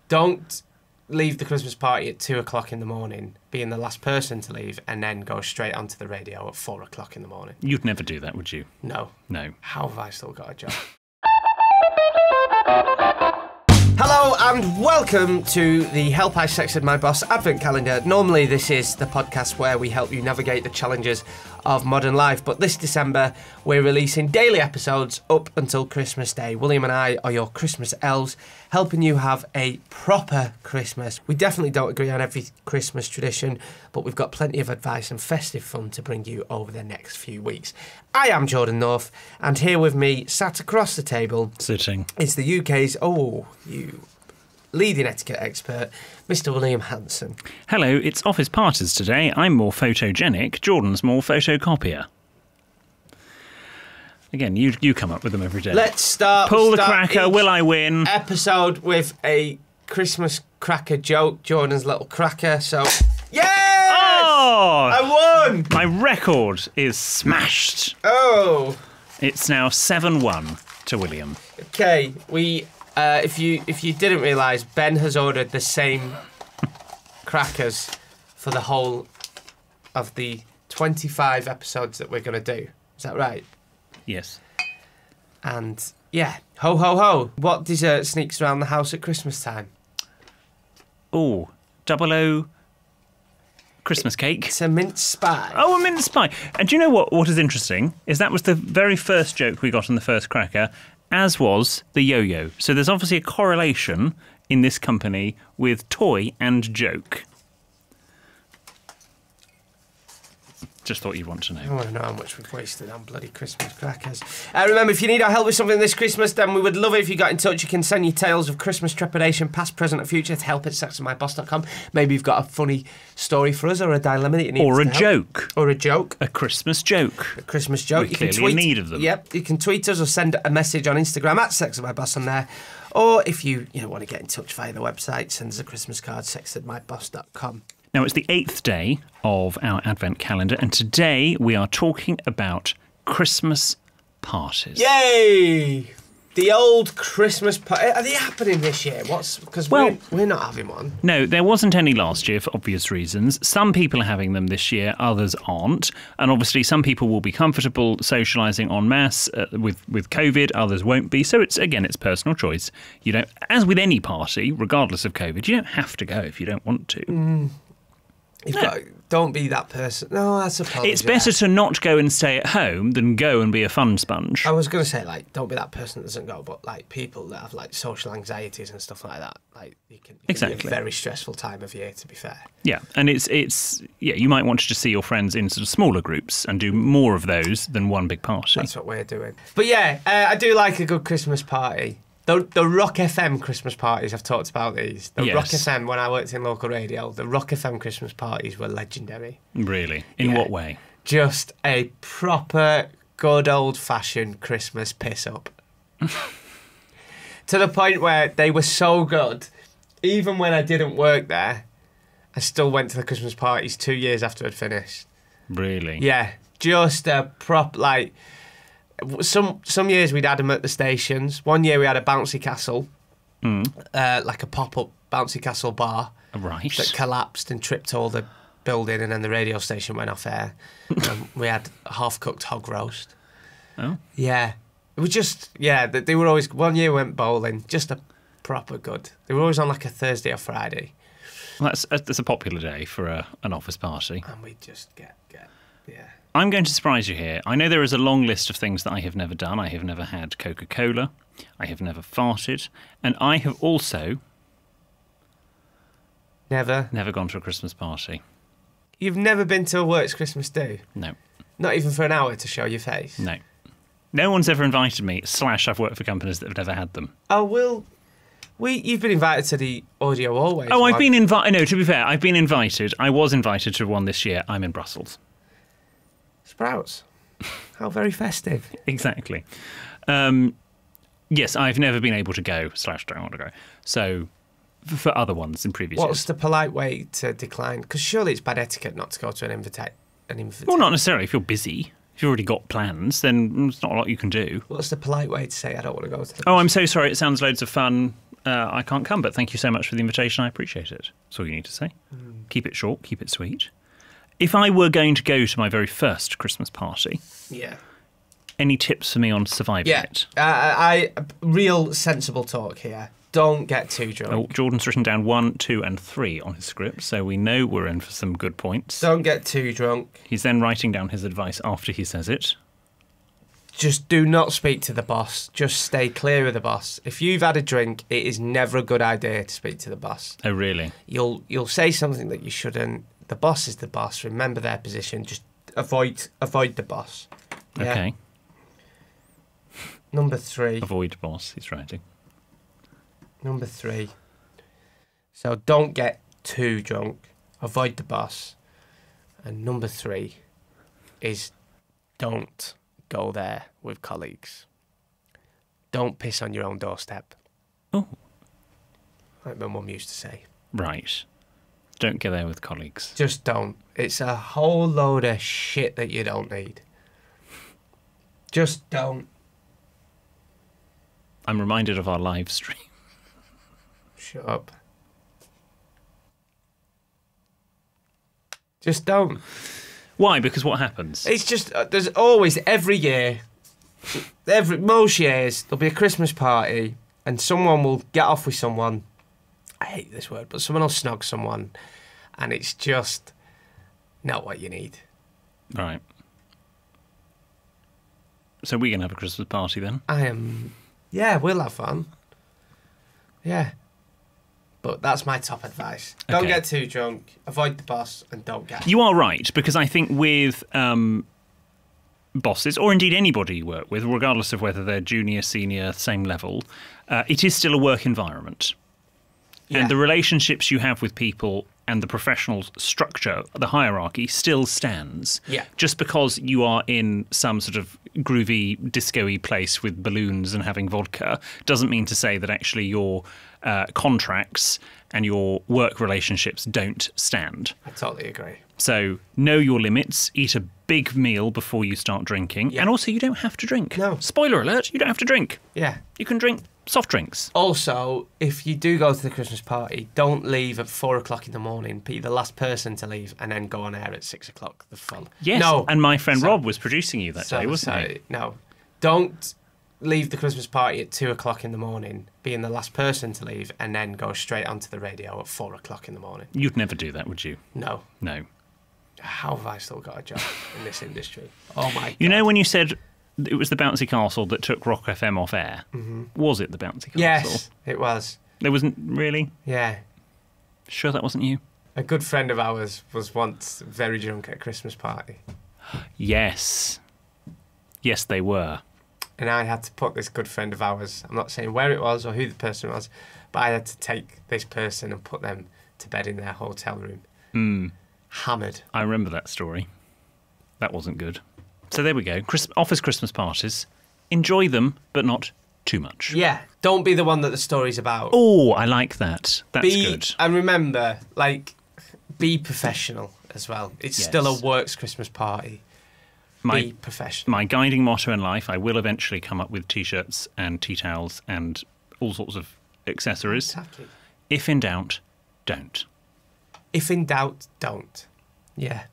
Don't leave the Christmas party at 2 o'clock in the morning, being the last person to leave, and then go straight onto the radio at 4 o'clock in the morning. You'd never do that, would you? No. No. How have I still got a job? Hello and welcome to the Help I Sexted My Boss Advent Calendar. Normally this is the podcast where we help you navigate the challenges of modern life, but this December we're releasing daily episodes up until Christmas Day. William and I are your Christmas elves, helping you have a proper Christmas. We definitely don't agree on every Christmas tradition, but we've got plenty of advice and festive fun to bring you over the next few weeks. I am Jordan North, and here with me, sat across the table, sitting, is the UK's, leading etiquette expert, Mr. William Hanson. Hello, it's office parties today. I'm more photogenic. Jordan's more photocopier. Again, you come up with them every day. Let's start. Pull the cracker, will I win? Episode with a Christmas cracker joke, Jordan's little cracker, so... Yes! Oh! I won! My record is smashed. Oh! It's now 7-1 to William. Okay, if you didn't realise, Ben has ordered the same crackers for the whole of the 25 episodes that we're going to do. Is that right? Yes. And, yeah, ho, ho, ho. What dessert sneaks around the house at Christmas time? Oh, 00 Christmas cake. It's a mince pie. Oh, a mince pie. And do you know what is interesting? Is that was the very first joke we got on the first cracker, as was the yo-yo. So there's obviously a correlation in this company with toy and joke. Just thought you'd want to know. I want to know how much we've wasted on bloody Christmas crackers. Remember, if you need our help with something this Christmas, then we would love it if you got in touch. You can send your tales of Christmas trepidation, past, present, and future, to help@sextedmyboss.com. Maybe you've got a funny story for us, or a dilemma that you need. Or a joke. Or a joke. A Christmas joke. A Christmas joke. We're clearly in need of them. Yep, you can tweet us or send a message on Instagram @sextedmyboss on there. Or if you want to get in touch via the website, send us a Christmas card, sextedmyboss.com. Now, it's the 8th day of our Advent calendar, and today we are talking about Christmas parties. Yay! The old Christmas party. Are they happening this year? Because we're not having one. No, there wasn't any last year for obvious reasons. Some people are having them this year, others aren't. And obviously some people will be comfortable socialising en masse with COVID, others won't be. So it's personal choice. You don't, as with any party, regardless of COVID, you don't have to go if you don't want to. Don't be that person. No, I suppose. It's better to not go and stay at home than go and be a fun sponge. I was going to say, don't be that person that doesn't go, but, people that have, social anxieties and stuff like that, it can be a very stressful time of year, to be fair. Yeah, and you might want to just see your friends in sort of smaller groups and do more of those than one big party. That's what we're doing. But, yeah, I do like a good Christmas party. The Rock FM Christmas parties, I've talked about these. Rock FM, when I worked in local radio, the Rock FM Christmas parties were legendary. Really? In what way? Just a proper, good old-fashioned Christmas piss-up. To the point where they were so good, even when I didn't work there, I still went to the Christmas parties 2 years after I'd finished. Really? Yeah, just a Some years we'd had them at the stations. One year we had a bouncy castle, like a pop-up bouncy castle bar, right, that collapsed and tripped all the building, and then the radio station went off air. We had a half-cooked hog roast. Oh, yeah, it was just They were always. One year we went bowling, just a proper good. They were always on a Thursday or Friday. Well, that's a popular day for an office party, and we just get. I'm going to surprise you here. I know there is a long list of things that I have never done. I have never had Coca-Cola. I have never farted. And I have also... Never gone to a Christmas party. You've never been to a works Christmas do? No. Not even for an hour to show your face? No. No one's ever invited me, / I've worked for companies that have never had them. Oh, well... You've been invited to the Audio Always. Oh, I've been invited... No, to be fair, I've been invited. I was invited to one this year. I'm in Brussels. Sprouts. How very festive. Exactly. Yes, I've never been able to go / don't want to go. So, for other ones in previous years. What's the polite way to decline? Because surely it's bad etiquette not to go to an invitation. Well, not necessarily if you're busy. If you've already got plans, then there's not a lot you can do. What's the polite way to say I don't want to go to the... Oh, I'm so sorry. It sounds loads of fun. I can't come, but thank you so much for the invitation. I appreciate it. That's all you need to say. Keep it short, keep it sweet. If I were going to go to my very first Christmas party, any tips for me on surviving it? Real sensible talk here. Don't get too drunk. Oh, Jordan's written down 1, 2 and 3 on his script, so we know we're in for some good points. Don't get too drunk. He's then writing down his advice after he says it. Just do not speak to the boss. Just stay clear of the boss. If you've had a drink, it is never a good idea to speak to the boss. Oh, really? You'll say something that you shouldn't. The boss is the boss. Remember their position. Just avoid the boss. Yeah? Okay. Number 3. Avoid boss, he's writing. Number 3. So don't get too drunk. Avoid the boss. And number 3 is don't go there with colleagues. Don't piss on your own doorstep. Oh. Like my mum used to say. Right. Don't go there with colleagues. Just don't. It's a whole load of shit that you don't need. Just don't. I'm reminded of our live stream. Shut up. Just don't. Why? Because what happens? It's just, there's always, every year, most years, there'll be a Christmas party and someone will get off with someone. I hate this word, but someone will snog someone and it's just not what you need. Right. So we're going to have a Christmas party then? Yeah, we'll have fun. Yeah. But that's my top advice. Don't get too drunk, avoid the boss, and don't get... You are right, because I think with bosses, or indeed anybody you work with, regardless of whether they're junior, senior, same level, it is still a work environment. Yeah. And the relationships you have with people and the professional structure, the hierarchy, still stands. Yeah. Just because you are in some sort of groovy, disco-y place with balloons and having vodka doesn't mean to say that actually your contracts and your work relationships don't stand. I totally agree. So know your limits, eat a big meal before you start drinking, and also you don't have to drink. No. Spoiler alert, you don't have to drink. Yeah. You can drink soft drinks. Also, if you do go to the Christmas party, don't leave at 4 o'clock in the morning. Be the last person to leave and then go on air at 6 o'clock. The fun. Yes, no. And my friend Rob was producing you that day, wasn't he? No. Don't leave the Christmas party at 2 o'clock in the morning, being the last person to leave, and then go straight onto the radio at 4 o'clock in the morning. You'd never do that, would you? No. No. How have I still got a job in this industry? Oh my God. You know when you said it was the Bouncy Castle that took Rock FM off air? Mm-hmm. Was it the Bouncy Castle? Yes, it was. There wasn't really? Yeah. Sure that wasn't you? A good friend of ours was once very drunk at a Christmas party. Yes. Yes, they were. And I had to put this good friend of ours, I'm not saying where it was or who the person was, but I had to take this person and put them to bed in their hotel room. Hammered. I remember that story. That wasn't good. So there we go. Office Christmas parties. Enjoy them, but not too much. Yeah. Don't be the one that the story's about. Oh, I like that. That's good. And remember, be professional as well. It's still a works Christmas party. Be professional. My guiding motto in life, I will eventually come up with T-shirts and tea towels and all sorts of accessories. Exactly. If in doubt, don't. If in doubt, don't. Yeah.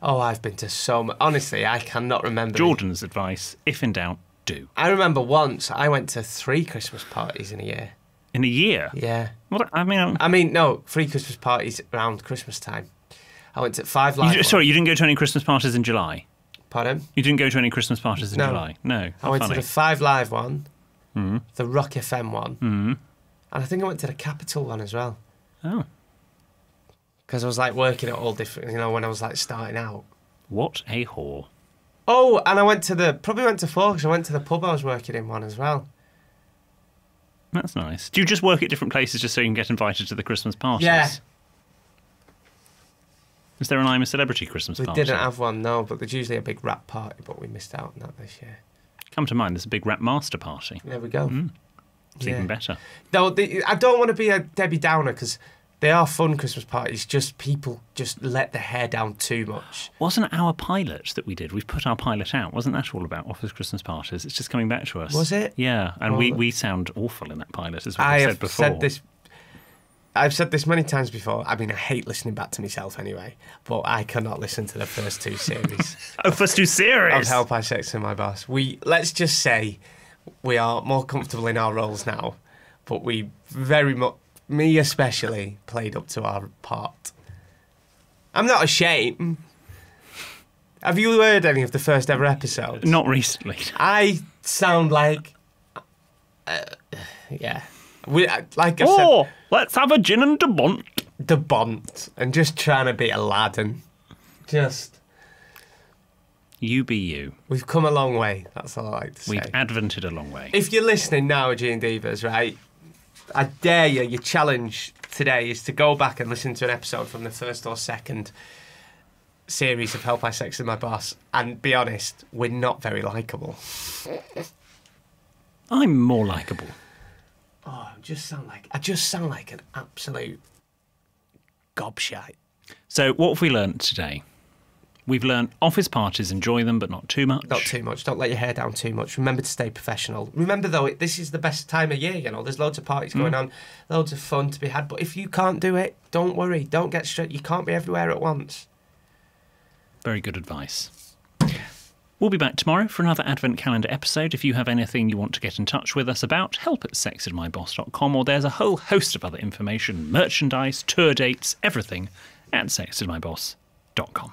Oh, I've been to so much. Honestly, I cannot remember. Jordan's advice, if in doubt, do. I remember once I went to 3 Christmas parties in a year. In a year? Yeah. What? I mean, no, 3 Christmas parties around Christmas time. I went to 5 live. Sorry, you didn't go to any Christmas parties in July? Pardon? You didn't go to any Christmas parties in July? No. I went to the 5 Live one, the Rock FM one, and I think I went to the Capital one as well. Oh. Because I was working at all different, when I was starting out. What a whore. Oh, and I probably went to 4 because I went to the pub I was working in one as well. That's nice. Do you just work at different places just so you can get invited to the Christmas parties? Yeah. Is there an I'm a Celebrity Christmas party? We didn't have one, no, but there's usually a big rap party, but we missed out on that this year. Come to mind, there's a big rap master party. There we go. It's even better. Though I don't want to be a Debbie Downer because They are fun Christmas parties, just people just let their hair down too much. Wasn't our pilot that we did? We've put our pilot out. Wasn't that all about office Christmas parties? It's just coming back to us. Was it? Yeah, and we sound awful in that pilot, as we've said before. I've said this many times before. I mean, I hate listening back to myself anyway, but I cannot listen to the first 2 series. First 2 series? Of Help I Sexted My Boss. Let's just say we are more comfortable in our roles now, but we very much, me especially, played up to our part. I'm not ashamed. Have you heard any of the first ever episodes? Not recently. I sound like... yeah. Like I said... let's have a gin and De Bont. And just trying to be Aladdin. Just... You be you. We've come a long way. That's all I like to say. We've advented a long way. If you're listening now, Gene Divas, right? I dare you, your challenge today is to go back and listen to an episode from the first or second series of Help I Sexted My Boss, and be honest, we're not very likeable. I'm more likeable. Oh, I just sound like an absolute gobshite. So what have we learnt today? We've learned office parties, enjoy them, but not too much. Not too much. Don't let your hair down too much. Remember to stay professional. Remember, though, this is the best time of year, you know. There's loads of parties going on, loads of fun to be had. But if you can't do it, don't worry. Don't get stressed. You can't be everywhere at once. Very good advice. We'll be back tomorrow for another Advent Calendar episode. If you have anything you want to get in touch with us about, help@sextedmyboss.com, or there's a whole host of other information, merchandise, tour dates, everything at sextedmyboss.com.